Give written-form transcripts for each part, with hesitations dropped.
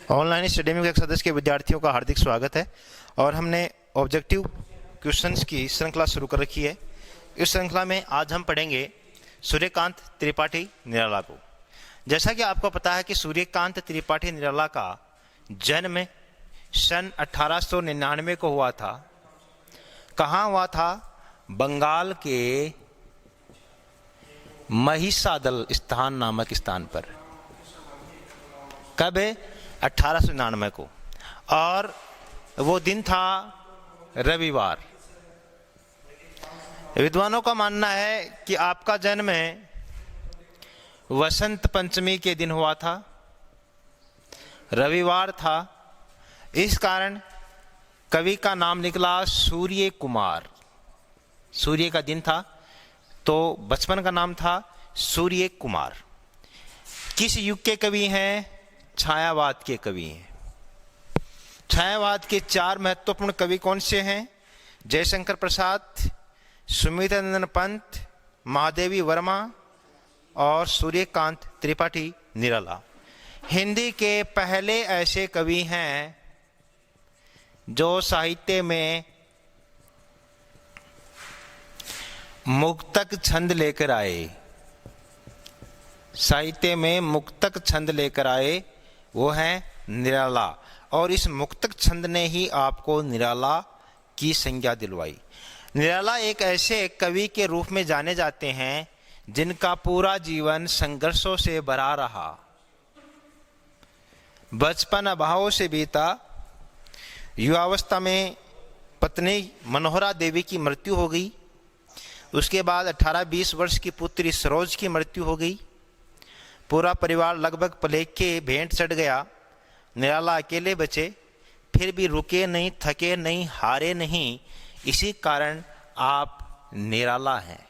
Online study में एक सदस्य के विद्यार्थियों का हार्दिक स्वागत है और हमने ऑब्जेक्टिव क्वेश्चंस की श्रृंखला शुरू कर रखी है। इस श्रृंखला में आज हम पढ़ेंगे सूर्यकांत त्रिपाठी निराला को। जैसा कि आपको पता है कि सूर्यकांत त्रिपाठी निराला का जन्म सन 1899 को हुआ था। कहाँ हुआ था? बंगाल के महिसादल स्थान नामक स्थान पर। कब है? 1899 को। और वो दिन था रविवार। विद्वानों का मानना है कि आपका जन्म वसंत पंचमी के दिन हुआ था, रविवार था। इस कारण कवि का नाम निकला सूर्य कुमार। सूर्य का दिन था तो बचपन का नाम था सूर्य कुमार। किस युग के कवि हैं? छायावाद के कवि हैं। छायावाद के चार महत्वपूर्ण कवि कौन से हैं? जयशंकर प्रसाद, सुमित्रानंद पंत, महादेवी वर्मा और सूर्यकांत त्रिपाठी निराला। हिंदी के पहले ऐसे कवि हैं जो साहित्य में मुक्तक छंद लेकर आए। साहित्य में मुक्तक छंद लेकर आए वो है निराला। और इस मुक्तक छंद ने ही आपको निराला की संज्ञा दिलवाई। निराला एक ऐसे कवि के रूप में जाने जाते हैं जिनका पूरा जीवन संघर्षों से भरा रहा। बचपन अभावों से बीता। युवावस्था में पत्नी मनोहरा देवी की मृत्यु हो गई। उसके बाद 18-20 वर्ष की पुत्री सरोज की मृत्यु हो गई। पूरा परिवार लगभग प्लेग के भेंट चढ़ गया। निराला अकेले बचे। फिर भी रुके नहीं, थके नहीं, हारे नहीं। इसी कारण आप निराला हैं।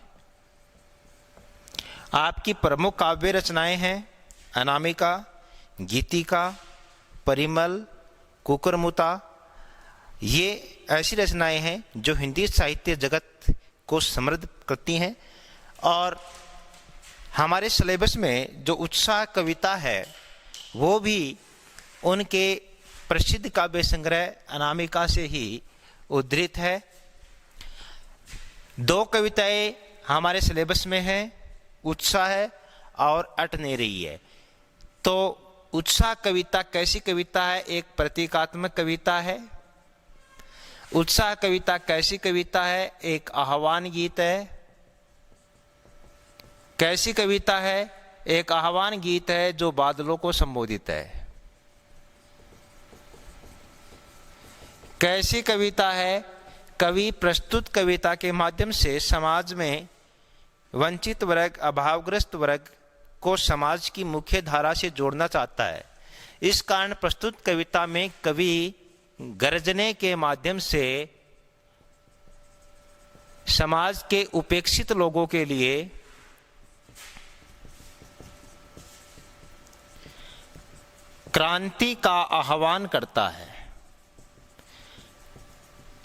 आपकी प्रमुख काव्य रचनाएं हैं अनामिका, गीतिका, परिमल, कुकुरमुता। ये ऐसी रचनाएं हैं जो हिंदी साहित्य जगत को समृद्ध करती हैं। और हमारे सिलेबस में जो उत्साह कविता है वो भी उनके प्रसिद्ध काव्य संग्रह अनामिका से ही उद्धृत है। 2 कविताएं हमारे सिलेबस में हैं, उत्साह है और अटनेरी है। तो उत्साह कविता कैसी कविता है? एक प्रतीकात्मक कविता है। उत्साह कविता कैसी कविता है? एक आह्वान गीत है। कैसी कविता है? एक आह्वान गीत है जो बादलों को संबोधित है। कैसी कविता है? कवि प्रस्तुत कविता के माध्यम से समाज में वंचित वर्ग, अभावग्रस्त वर्ग को समाज की मुख्य धारा से जोड़ना चाहता है। इस कारण प्रस्तुत कविता में कवि गर्जने के माध्यम से समाज के उपेक्षित लोगों के लिए क्रांति का आह्वान करता है।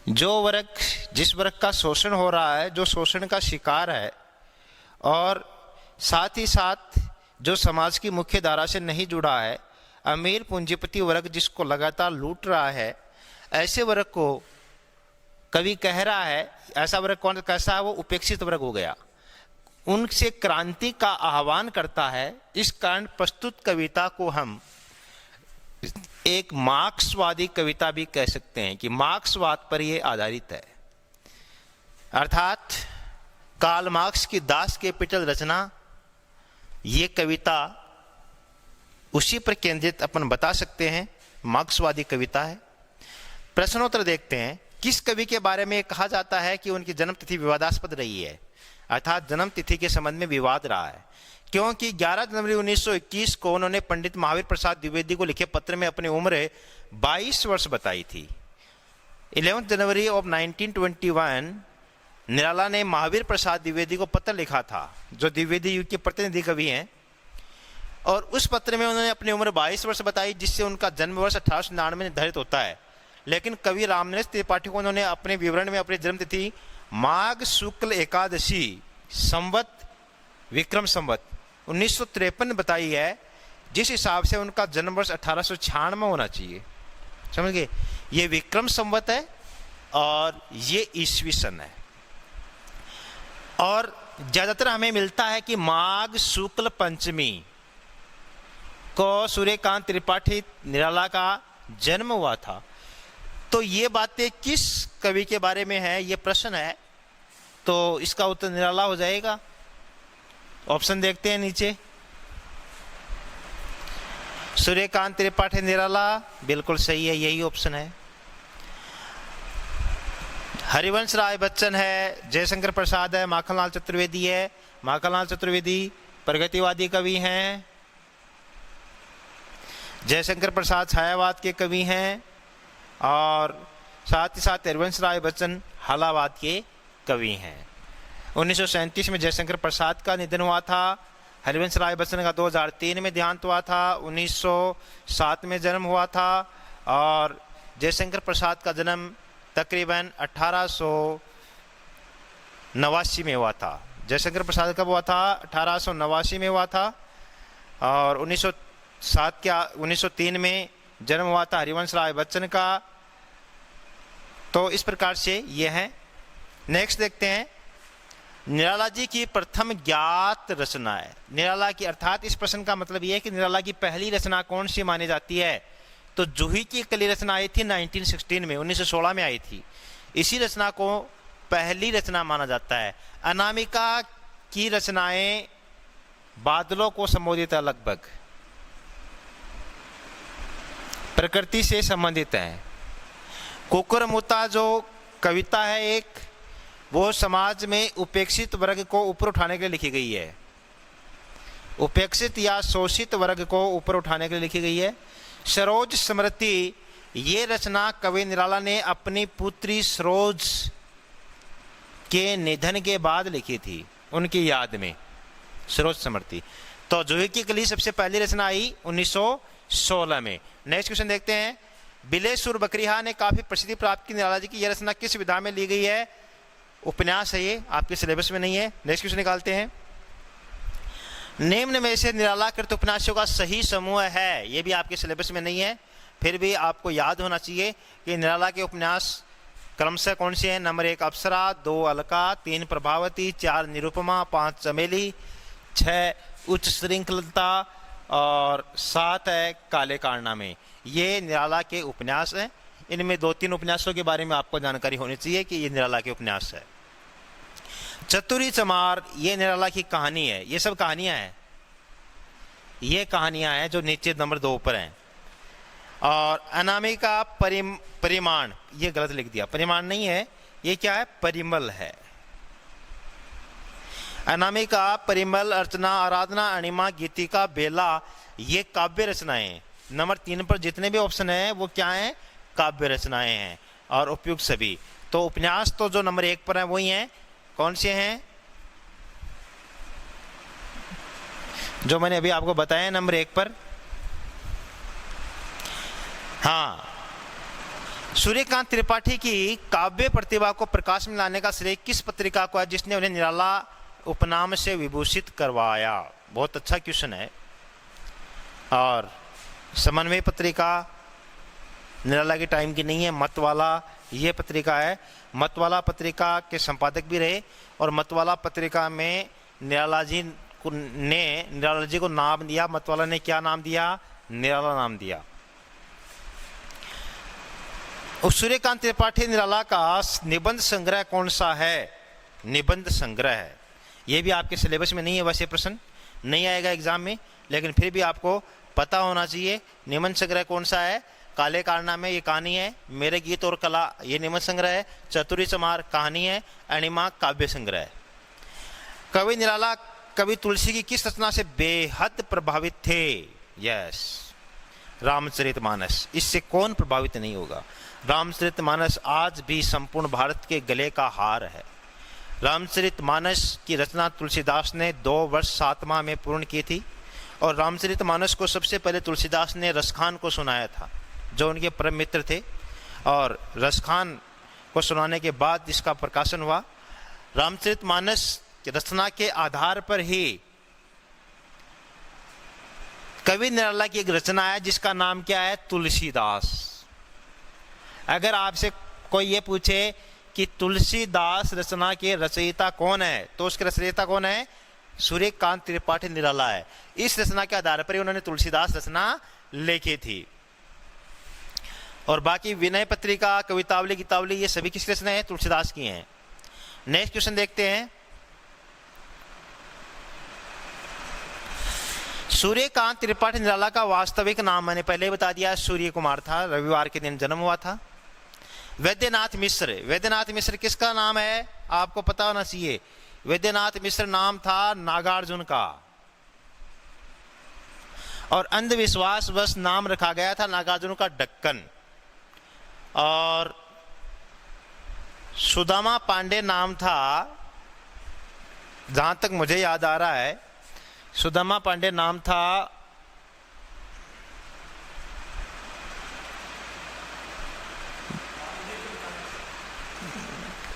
जो वर्ग, जिस वर्ग का शोषण हो रहा है, जो शोषण का शिकार है और साथ ही साथ जो समाज की मुख्य धारा से नहीं जुड़ा है, अमीर पूंजीपति वर्ग जिसको लगातार लूट रहा है, ऐसे वर्ग को कवि कह रहा है। ऐसा वर्ग कौन कैसा है? वो उपेक्षित वर्ग हो गया। उनसे क्रांति का आह्वान करता है। इस कारण प्रस्तुत कविता को हम एक मार्क्सवादी कविता भी कह सकते हैं कि मार्क्सवाद पर यह आधारित है। अर्थात कार्ल मार्क्स की दास कैपिटल रचना, ये कविता उसी पर केंद्रित अपन बता सकते हैं, मार्क्सवादी कविता है। प्रश्नोत्तर देखते हैं। किस कवि के बारे में कहा जाता है कि उनकी जन्मतिथि विवादास्पद रही है? अर्थात जन्म तिथि के संबंध में विवाद रहा है, क्योंकि 11 जनवरी 1921 को उन्होंने पंडित महावीर प्रसाद द्विवेदी को लिखे पत्र में अपनी उम्र 22 वर्ष बताई थी। 11 जनवरी ऑफ 1921 निराला ने महावीर प्रसाद द्विवेदी को पत्र लिखा था, जो द्विवेदी युग के प्रतिनिधि कवि हैं। और उस पत्र में उन्होंने अपनी उम्र 22 वर्ष बताई, जिससे उनका जन्म वर्ष 1899 में निर्धारित होता है। लेकिन कवि रामनरेश त्रिपाठी को उन्होंने अपने विवरण में अपनी जन्मतिथि माघ शुक्ल एकादशी संवत विक्रम संवत 1953 बताई है, जिस हिसाब से उनका जन्म वर्ष 1896 होना चाहिए, समझ गए, ये विक्रम संवत है और ये ईस्वी सन है। और ज्यादातर हमें मिलता है कि माघ शुक्ल पंचमी को सूर्यकांत त्रिपाठी निराला का जन्म हुआ था। तो ये बातें किस कवि के बारे में है, ये प्रश्न है, तो इसका उत्तर निराला हो जाएगा। ऑप्शन देखते हैं नीचे। सूर्यकांत त्रिपाठी निराला बिल्कुल सही है, यही ऑप्शन है। हरिवंश राय बच्चन है, जयशंकर प्रसाद है, माखनलाल चतुर्वेदी है। माखनलाल चतुर्वेदी प्रगतिवादी कवि हैं, जयशंकर प्रसाद छायावाद के कवि हैं, और साथ ही साथ हरिवंश राय बच्चन हालावाद के कवि हैं। 1937 में जयशंकर प्रसाद का निधन हुआ था। हरिवंश राय बच्चन का 2003 में देहांत हुआ था। 1907 में जन्म हुआ था और जयशंकर प्रसाद का जन्म तकरीबन 1889 में हुआ था। जयशंकर प्रसाद कब हुआ था? 1889 में हुआ था। और 1903 में जन्म हुआ था हरिवंश राय बच्चन का। तो इस प्रकार से ये है। नेक्स्ट देखते हैं, निराला जी की प्रथम ज्ञात रचना है। निराला की, अर्थात इस प्रश्न का मतलब ये है कि निराला की पहली रचना कौन सी मानी जाती है? तो जूही की कली रचना आई थी 1916 में, 1916 में आई थी। इसी रचना को पहली रचना माना जाता है। अनामिका की रचनाएं बादलों को संबोधित है, लगभग प्रकृति से संबंधित है। कुकुरमुत्ता जो कविता है एक, वो समाज में उपेक्षित वर्ग को ऊपर उठाने के लिए लिखी गई है। उपेक्षित या शोषित वर्ग को ऊपर उठाने के लिए लिखी गई है। सरोज स्मृति, ये रचना कवि निराला ने अपनी पुत्री सरोज के निधन के बाद लिखी थी, उनकी याद में, सरोज स्मृति। तो जूही की कली सबसे पहली रचना आई 1916 में। नेक्स्ट क्वेश्चन देखते हैं, बिलेसुर बकरिया ने काफी प्रसिद्धि प्राप्त की निराला जी की यह रचना किस विधा में ली गई है? उपन्यास है, ये आपके सिलेबस में नहीं है। नेक्स्ट क्वेश्चन निकालते हैं, निम्न में से निराला कृत उपन्यासों का सही समूह है। ये भी आपके सिलेबस में नहीं है, फिर भी आपको याद होना चाहिए कि निराला के उपन्यास क्रमशः कौन से हैं। नंबर 1 अप्सरा, 2 अलका, 3 प्रभावती, 4 निरुपमा, 5 चमेली, 6 उच्च श्रृंखलता और 7 है काले कारनामे। ये निराला के उपन्यास हैं। इनमें 2-3 उपन्यासों के बारे में आपको जानकारी होनी चाहिए कि ये निराला के उपन्यास है। चतुरी चमार, ये निराला की कहानी है। ये सब कहानियां हैं, ये कहानियां हैं जो नीचे नंबर 2 पर हैं। और अनामिका परिमाण, ये गलत लिख दिया, परिमाण नहीं है, ये क्या है? परिमल है। अनामिका, परिमल, अर्चना, आराधना, अणिमा, गीतिका, बेला, ये काव्य रचनाएं। नंबर 3 पर जितने भी ऑप्शन है वो क्या है? काव्य रचनाएं हैं। और उपयुक्त सभी। तो उपन्यास तो जो नंबर 1 पर है वही हैं। कौन से हैं? जो मैंने अभी आपको बताया नंबर 1 पर। हाँ, सूर्यकांत त्रिपाठी की काव्य प्रतिभा को प्रकाश में लाने का श्रेय किस पत्रिका को है जिसने उन्हें निराला उपनाम से विभूषित करवाया? बहुत अच्छा क्वेश्चन है। और समन्वय पत्रिका निराला के टाइम की नहीं है, मतवाला ये पत्रिका है। मतवाला पत्रिका के संपादक भी रहे और मतवाला पत्रिका में निराला जी को नाम दिया। मतवाला ने क्या नाम दिया? निराला नाम दिया। सूर्यकांत त्रिपाठी निराला का निबंध संग्रह कौन सा है? निबंध संग्रह है। यह भी आपके सिलेबस में नहीं है, वैसे प्रश्न नहीं आएगा एग्जाम में, लेकिन फिर भी आपको पता होना चाहिए निबंध संग्रह कौन सा है। काले कारनामे ये कहानी है, मेरे गीत और कला ये निबंध संग्रह है, चतुरी चमार कहानी है, अणिमा काव्य संग्रह है। कवि निराला कवि तुलसी की किस रचना से बेहद प्रभावित थे? यस, रामचरितमानस। इससे कौन प्रभावित नहीं होगा? रामचरितमानस आज भी संपूर्ण भारत के गले का हार है। रामचरितमानस की रचना तुलसीदास ने 2 वर्ष 7 माह में पूर्ण की थी। और रामचरितमानस को सबसे पहले तुलसीदास ने रसखान को सुनाया था, जो उनके परम मित्र थे। और रसखान को सुनाने के बाद इसका प्रकाशन हुआ। रामचरितमानस रचना के आधार पर ही कवि निराला की एक रचना है जिसका नाम क्या है, तुलसीदास। अगर आपसे कोई ये पूछे कि तुलसीदास रचना के रचयिता कौन है, तो उसके रचयिता कौन है, सूर्यकांत त्रिपाठी निराला है। इस रचना के आधार पर उन्होंने तुलसीदास रचना लिखी थी। और बाकी विनय पत्रिका, कवितावली, गीतावली, ये सभी किसकी रचना है, तुलसीदास की हैं। नेक्स्ट क्वेश्चन देखते हैं। सूर्यकांत त्रिपाठी निराला का वास्तविक नाम मैंने पहले बता दिया, सूर्य कुमार था। रविवार के दिन जन्म हुआ था। वैद्यनाथ मिश्र, वैद्यनाथ मिश्र किसका नाम है, आपको पता होना चाहिए। वैद्यनाथ मिश्र नाम था नागार्जुन का, और अंधविश्वास बस नाम रखा गया था नागार्जुन का डक्कन। और सुदामा पांडे नाम था, जहां तक मुझे याद आ रहा है, सुदामा पांडे नाम था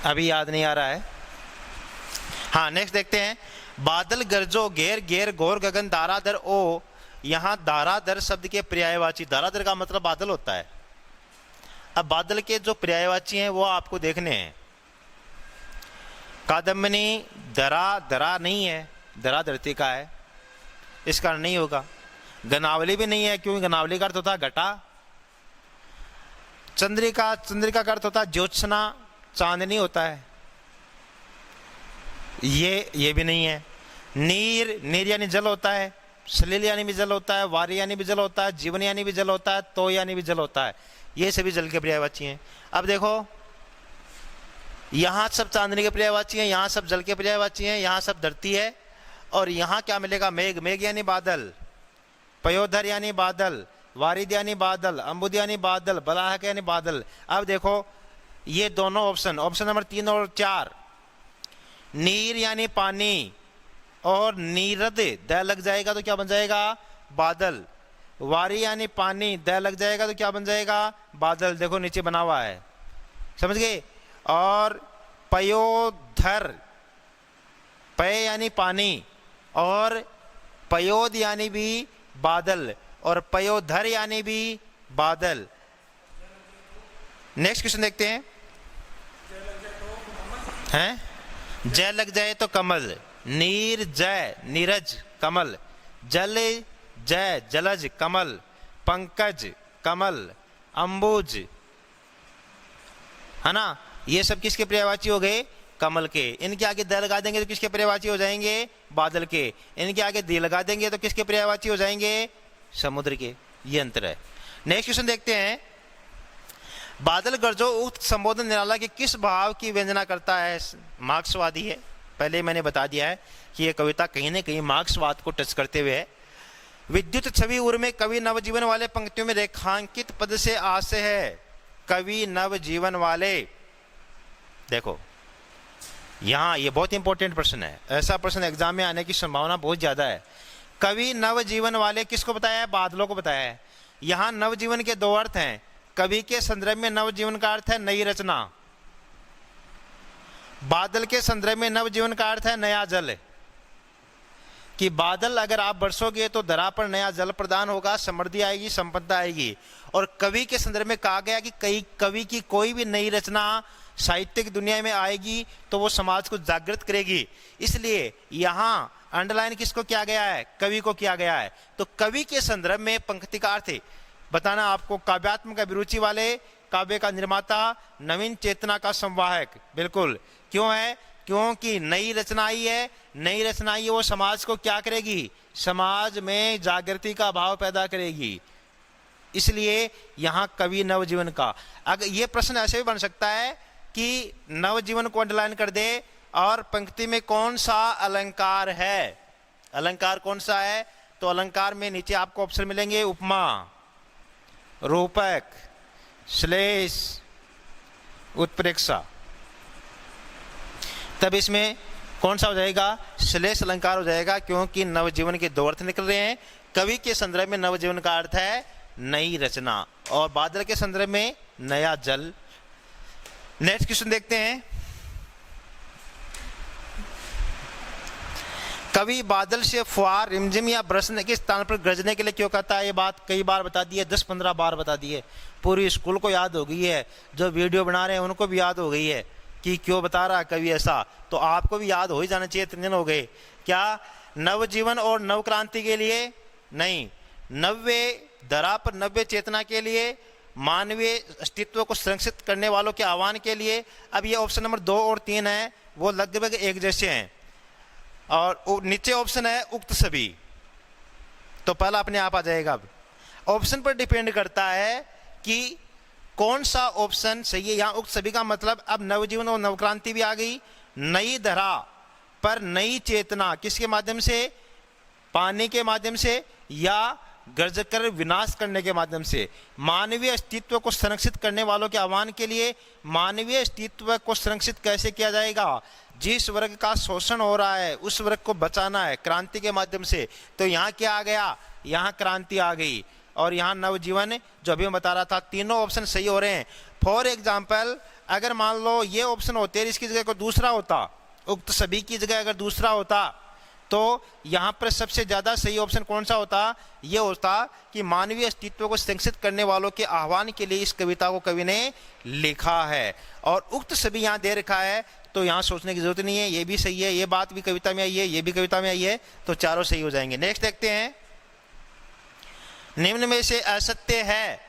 अभी याद नहीं आ रहा है। हाँ, नेक्स्ट देखते हैं। बादल गरजो घेर घेर घोर गगन दारादर ओ, यहां दारादर शब्द के पर्यायवाची, दारादर का मतलब बादल होता है। अब बादल के जो पर्यायवाची हैं वो आपको देखने हैं। कादम्बिनी दरा, दरा नहीं है, दरा धरती का है, इस कारण नहीं होगा। गनावली भी नहीं है, क्योंकि गनावली का अर्थ होता है घटा। चंद्रिका, चंद्रिका का अर्थ होता है ज्योत्सना, चांदनी होता है, ये भी नहीं है। नीर, नीर यानी जल होता है, सलील यानी भी जल होता है, वारी यानी भी जल होता है, जीवन यानी भी जल होता है, तो यानी भी जल होता है। ये सभी जल के पर्यायवाची हैं। अब देखो, यहां सब चांदनी के पर्यायवाची हैं, यहां सब जल के पर्यायवाची हैं, यहां सब धरती है, और यहां क्या मिलेगा, मेघ, मेघ यानी बादल, पयोधर यानी बादल, वारिद यानी बादल, अम्बुद यानी बादल, बलाहक यानी बादल। अब देखो ये दोनों ऑप्शन, ऑप्शन नंबर 3 और 4, नीर यानी पानी, और नीरद द लग जाएगा तो क्या बन जाएगा, बादल। वारी यानी पानी, द लग जाएगा तो क्या बन जाएगा, बादल। देखो नीचे बना हुआ है, समझ गए। और पयोधर, पय यानी पानी, और पयोद यानी भी बादल, और पयोधर यानी भी बादल। नेक्स्ट क्वेश्चन देखते हैं। जय लग जाए तो कमल, नीर जय नीरज कमल, जल जय जलज कमल, पंकज कमल, अंबुज, है ना। ये सब किसके पर्यायवाची हो गए, कमल के। इनके आगे द लगा देंगे तो किसके पर्यायवाची हो जाएंगे, बादल के। इनके आगे दी लगा देंगे तो किसके पर्यायवाची हो जाएंगे, समुद्र के। ये अंतर है। नेक्स्ट क्वेश्चन देखते हैं। बादल गरजो उक्त संबोधन निराला के किस भाव की व्यंजना करता है, मार्क्सवादी है। पहले मैंने बता दिया है कि यह कविता कहीं ना कहीं मार्क्सवाद को टच करते हुए है। विद्युत छवि उर में कवि नवजीवन वाले पंक्तियों में रेखांकित पद से आशय है, कवि नवजीवन वाले। देखो यहां ये बहुत इंपॉर्टेंट प्रश्न है, ऐसा प्रश्न एग्जाम में आने की संभावना बहुत ज्यादा है। कवि नवजीवन वाले किसको बताया है, बादलों को बताया है। यहां नवजीवन के दो अर्थ हैं। कवि के संदर्भ में नवजीवन का अर्थ है नई रचना, बादल के संदर्भ में नवजीवन का अर्थ है नया जल। कि बादल अगर आप बरसोगे तो धरा पर नया जल प्रदान होगा, समृद्धि आएगी, संपन्नता आएगी। और कवि के संदर्भ में कहा गया कि कई कवि की कोई भी नई रचना साहित्यिक दुनिया में आएगी तो वो समाज को जागृत करेगी। इसलिए यहां अंडरलाइन किसको किया गया है, कवि को किया गया है। तो कवि के संदर्भ में पंक्ति का अर्थ बताना आपको, काव्यात्मक अभिरुचि वाले, काव्य का निर्माता, नवीन चेतना का संवाहक। बिल्कुल, क्यों है, क्योंकि नई रचना आई है। नई रचना आई है, वो समाज को क्या करेगी, समाज में जागृति का भाव पैदा करेगी। इसलिए यहां कवि नवजीवन का। अगर ये प्रश्न ऐसे भी बन सकता है कि नवजीवन को अंडरलाइन कर दे और पंक्ति में कौन सा अलंकार है, अलंकार कौन सा है। तो अलंकार में नीचे आपको ऑप्शन मिलेंगे, उपमा, रूपक, श्लेष, उत्प्रेक्षा। तब इसमें कौन सा हो जाएगा, श्लेष अलंकार हो जाएगा, क्योंकि नवजीवन के दो अर्थ निकल रहे हैं। कवि के संदर्भ में नवजीवन का अर्थ है नई रचना, और बादल के संदर्भ में नया जल। नेक्स्ट क्वेश्चन देखते हैं। कवि बादल से फुहार रिमझिम या बरसने के स्थान पर गरजने के लिए क्यों कहता है? ये बात कई बार बता दी है, 10-15 बार बता दी है, पूरी स्कूल को याद हो गई है, जो वीडियो बना रहे हैं उनको भी याद हो गई है कि क्यों बता रहा है कवि ऐसा। तो आपको भी याद हो ही जाना चाहिए, 3 दिन हो गए। क्या नवजीवन और नव क्रांति के लिए? नहीं, नव्य धरा पर नव्य चेतना के लिए, मानवीय अस्तित्व को संरक्षित करने वालों के आह्वान के लिए। अब ये ऑप्शन नंबर 2 और 3 है वो लगभग एक जैसे हैं, और नीचे ऑप्शन है उक्त सभी, तो पहला अपने आप आ जाएगा। अब ऑप्शन पर डिपेंड करता है कि कौन सा ऑप्शन सही है। यहां उक्त सभी का मतलब अब नवजीवन और नवक्रांति भी आ गई। नई धरा पर नई चेतना किसके माध्यम से? पानी के माध्यम से या गर्ज कर विनाश करने के माध्यम से। मानवीय अस्तित्व को संरक्षित करने वालों के आह्वान के लिए। मानवीय अस्तित्व को संरक्षित कैसे किया जाएगा? जिस वर्ग का शोषण हो रहा है उस वर्ग को बचाना है क्रांति के माध्यम से। तो यहाँ क्या आ गया? यहाँ क्रांति आ गई, और यहाँ नवजीवन जो अभी मैं बता रहा था। तीनों ऑप्शन सही हो रहे हैं। फॉर एग्जाम्पल, अगर मान लो ये ऑप्शन होते इसकी जगह कोई दूसरा होता, उक्त सभी की जगह अगर दूसरा होता, तो यहाँ पर सबसे ज्यादा सही ऑप्शन कौन सा होता? ये होता कि मानवीय अस्तित्व को संरक्षित करने वालों के आह्वान के लिए इस कविता को कवि ने लिखा है, और उक्त सभी यहाँ दे रखा है, तो यहाँ सोचने की जरूरत नहीं है। ये भी सही है, ये बात भी कविता में आई है, ये भी कविता में आई है, तो चारों सही हो जाएंगे। नेक्स्ट देखते हैं, निम्न में से असत्य है।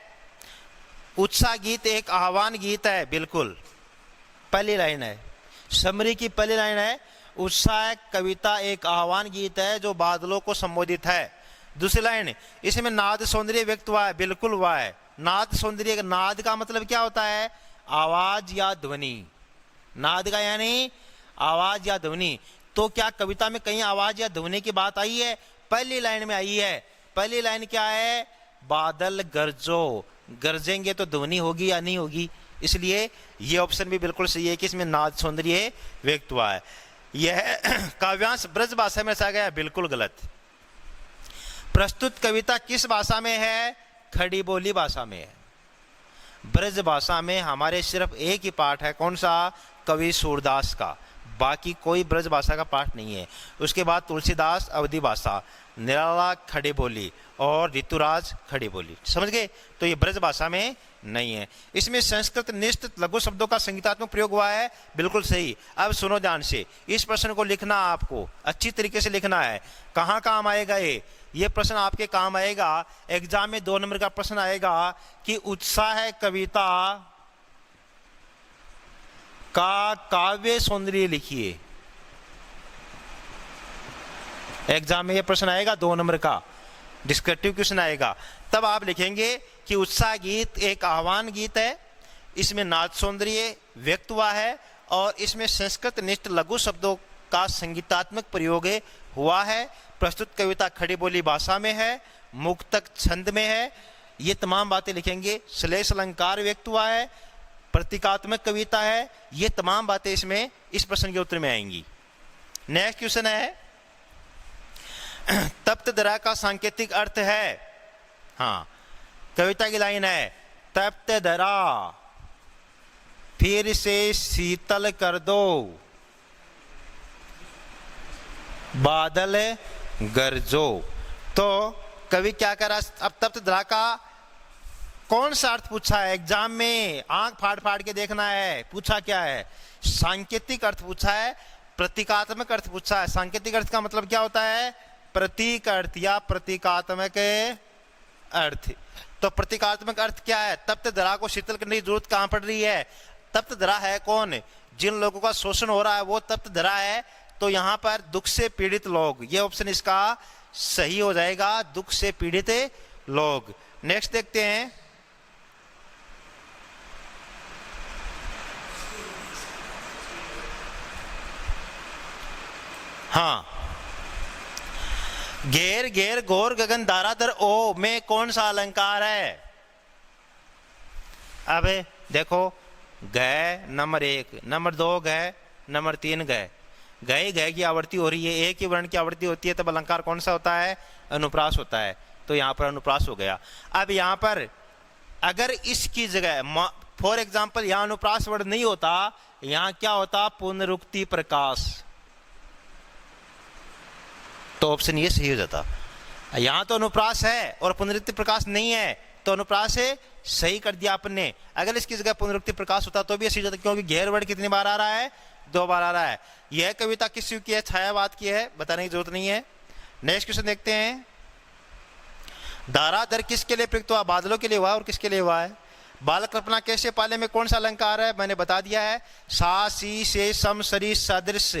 उत्साह गीत एक आह्वान गीत है। बिल्कुल, पहली लाइन है, समरी की पहली लाइन है, उत्साह कविता एक आह्वान गीत है जो बादलों को संबोधित है। दूसरी लाइन, इसमें नाद सौंदर्य व्यक्त हुआ है। बिल्कुल हुआ है, नाद सौंदर्य। नाद का मतलब क्या होता है? आवाज या ध्वनि। नाद का यानी आवाज या ध्वनि। तो क्या कविता में कहीं आवाज या ध्वनि की बात आई है? पहली लाइन में आई है। पहली लाइन क्या है? बादल गरजो, गरजेंगे तो ध्वनि होगी या नहीं होगी, इसलिए ये ऑप्शन भी बिल्कुल सही है कि इसमें नाद सौंदर्य व्यक्त हुआ है। यह काव्यांश ब्रज भाषा में रचा गया है। बिल्कुल गलत। प्रस्तुत कविता किस भाषा में है? खड़ी बोली भाषा में है। ब्रज भाषा में हमारे सिर्फ एक ही पाठ है, कौन सा? कवि सूरदास का, बाकी कोई ब्रज भाषा का पाठ नहीं है। उसके बाद तुलसीदास अवधि भाषा, निराला खड़ी बोली और ऋतुराज खड़ी बोली। समझ गए? तो ये ब्रज भाषा में नहीं है। इसमें संस्कृत निष्ठ लघु शब्दों का संगीतात्मक प्रयोग हुआ है। बिल्कुल सही। अब सुनो ध्यान से, इस प्रश्न को लिखना आपको अच्छी तरीके से लिखना है। कहाँ काम आएगा ये प्रश्न आपके काम आएगा। एग्जाम में 2 नंबर का प्रश्न आएगा कि उत्साह कविता का काव्य सौंदर्य लिखिए। एग्जाम में ये प्रश्न आएगा 2 नंबर का, डिस्क्रिप्टिव क्वेश्चन आएगा। तब आप लिखेंगे कि उत्साह गीत एक आह्वान गीत है, इसमें नाद सौंदर्य व्यक्त हुआ है, और इसमें संस्कृत निष्ठ लघु शब्दों का संगीतात्मक प्रयोग हुआ है। प्रस्तुत कविता खड़ी बोली भाषा में है, मुक्तक छंद में है। ये तमाम बातें लिखेंगे। श्लेष अलंकार व्यक्त हुआ है, प्रतीकात्मक कविता है। ये तमाम बातें इसमें इस प्रश्न के उत्तर में आएंगी। नेक्स्ट क्वेश्चन है, तप्त धरा का सांकेतिक अर्थ है। हाँ, कविता की लाइन है, तप्त धरा फिर से शीतल कर दो, बादल गरजो। तो कवि क्या कर रहा? अब तप्त धरा का कौन सा अर्थ पूछा है? एग्जाम में आंख फाड़ फाड़ के देखना है। पूछा क्या है? सांकेतिक अर्थ पूछा है, प्रतीकात्मक अर्थ पूछा है। सांकेतिक अर्थ का मतलब क्या होता है? प्रतीक अर्थ या प्रतीकात्मक अर्थ। तो प्रतीकात्मक अर्थ क्या है? तप्त धरा को शीतल करने की जरूरत कहां पड़ रही है? तप्त धरा है कौन? जिन लोगों का शोषण हो रहा है वो तप्त धरा है। तो यहां पर दुख से पीड़ित लोग, ये ऑप्शन इसका सही हो जाएगा, दुख से पीड़ित लोग। नेक्स्ट देखते हैं, हाँ, घेर घेर घोर गगन दारादर ओ में कौन सा अलंकार है? अब देखो, गए नंबर 1, नंबर 2 गए, नंबर 3 गए। गए गए की आवृत्ति हो रही है, एक ही वर्ण की आवृत्ति होती है, तब अलंकार कौन सा होता है? अनुप्रास होता है। तो यहां पर अनुप्रास हो गया। अब यहां पर अगर इसकी जगह फॉर एग्जाम्पल यहां अनुप्रास वर्ड नहीं होता, यहां क्या होता? पुनरुक्ति प्रकाश। तो ऑप्शन ये सही हो जाता। यहाँ तो अनुप्रास है और पुनरुक्ति प्रकाश नहीं है, तो अनुप्रास है, सही कर दिया आपने। अगर इसकी जगह पुनरुक्ति प्रकाश होता तो भी सही हो जाता, क्योंकि घेर वर्ड कितनी बार आ रहा है, 2 बार आ रहा है। यह कविता किस युग की है, छायावाद की है, बताने की जरूरत नहीं है। नेक्स्ट क्वेश्चन देखते हैं। धाराधर किसके लिए प्रयुक्त हुआ, बादलों के लिए हुआ और किसके लिए हुआ है। बाल कल्पना कैसे पाले में कौन सा अलंकार है, मैंने बता दिया है, सा सी से सम सरी सदृश,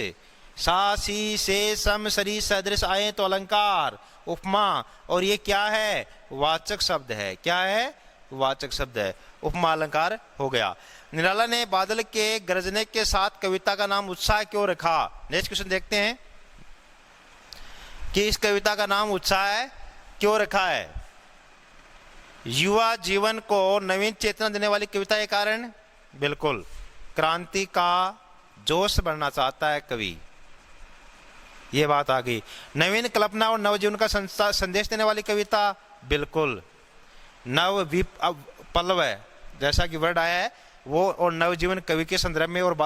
सा सी से सम सरी सदृश आए तो अलंकार, उपमा, और ये क्या है, वाचक शब्द है। क्या है, वाचक शब्द है, उपमा अलंकार हो गया। निराला ने बादल के गरजने के साथ कविता का नाम उत्साह क्यों रखा। नेक्स्ट क्वेश्चन देखते हैं कि इस कविता का नाम उत्साह क्यों रखा है। युवा जीवन को नवीन चेतना देने वाली कविता के कारण, बिल्कुल, क्रांति का जोश बढ़ना चाहता है कवि, ये बात आ गई। नवीन कल्पना और नवजीवन का संदेश देने वाली कविता, बिल्कुल, नव पल्लव है, जैसा कि वर्ड आया है वो, और नवजीवन कवि के संदर्भ में और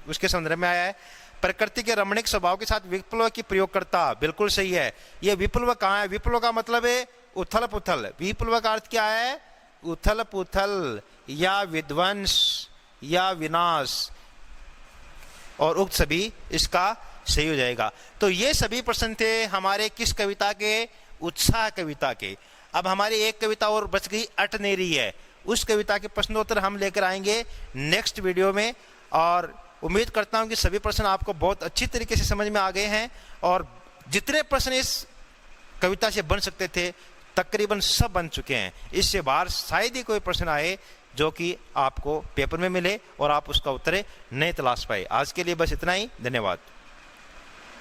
उसके संदर्भ में आया है। प्रकृति के रमणीक स्वभाव के साथ विप्लव की प्रयोग करता, बिल्कुल सही है। ये विप्लव कहाँ है, विप्लव का मतलब है उथल पुथल। विप्लव का अर्थ क्या है, उथल पुथल या विध्वंस या विनाश, और उक्त सभी इसका सही हो जाएगा। तो ये सभी प्रश्न थे हमारे किस कविता के, उत्साह कविता के। अब हमारी एक कविता और बच गई, अटनेरी है, उस कविता के प्रश्नोत्तर हम लेकर आएंगे नेक्स्ट वीडियो में, और उम्मीद करता हूं कि सभी प्रश्न आपको बहुत अच्छी तरीके से समझ में आ गए हैं, और जितने प्रश्न इस कविता से बन सकते थे तकरीबन सब बन चुके हैं। इससे बाहर शायद ही कोई प्रश्न आए जो कि आपको पेपर में मिले और आप उसका उत्तर नहीं तलाश पाए। आज के लिए बस इतना ही, धन्यवाद।